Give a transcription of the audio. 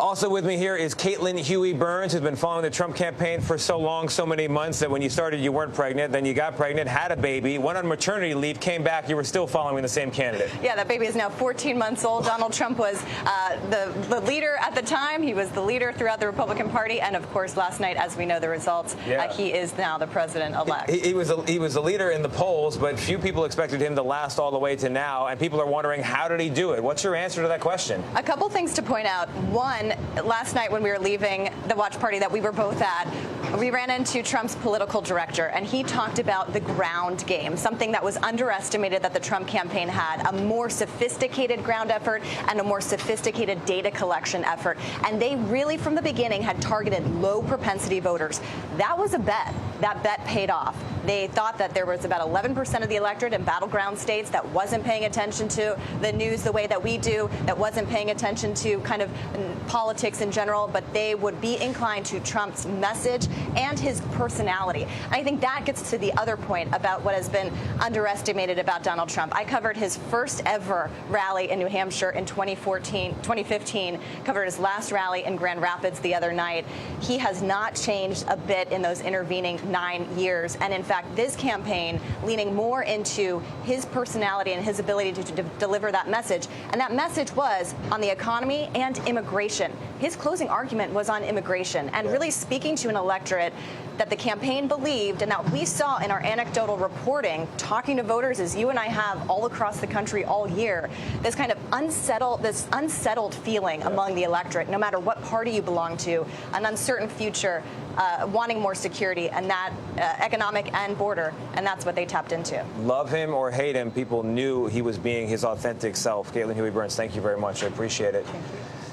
Also with me here is Caitlin Huey Burns, who's been following the Trump campaign for so long, so many months, that when you started, you weren't pregnant. Then you got pregnant, had a baby, went on maternity leave, came back. You were still following the same candidate. Yeah, that baby is now 14 months old. Donald Trump was the leader at the time. He was the leader throughout the Republican Party. And, of course, last night, as we know the results, he is now the president-elect. He was a leader in the polls, but few people expected him to last all the way to now. And people are wondering, how did he do it? What's your answer to that question? A couple things to point out. One, last night when we were leaving the watch party that we were both at, we ran into Trump's political director, and he talked about the ground game, something that was underestimated that the Trump campaign had, a more sophisticated ground effort and a more sophisticated data collection effort. And they really, from the beginning, had targeted low propensity voters. That was a bet. That bet paid off. They thought that there was about 11% of the electorate in battleground states that wasn't paying attention to the news the way that we do, that wasn't paying attention to kind of politics in general, but they would be inclined to Trump's message and his personality. And I think that gets to the other point about what has been underestimated about Donald Trump. I covered his first ever rally in New Hampshire in 2015, covered his last rally in Grand Rapids the other night. He has not changed a bit in those intervening 9 years. And in fact, this campaign leaning more into his personality and his ability to deliver that message. And that message was on the economy and immigration. His closing argument was on immigration and really speaking to an electorate that the campaign believed and that we saw in our anecdotal reporting, talking to voters as you and I have all across the country all year, this kind of unsettled feeling among the electorate, no matter what party you belong to, an uncertain future, wanting more security, and that economic and border, and that's what they tapped into. Love him or hate him, people knew he was being his authentic self. Caitlin Huey Burns, thank you very much. I appreciate it. Thank you.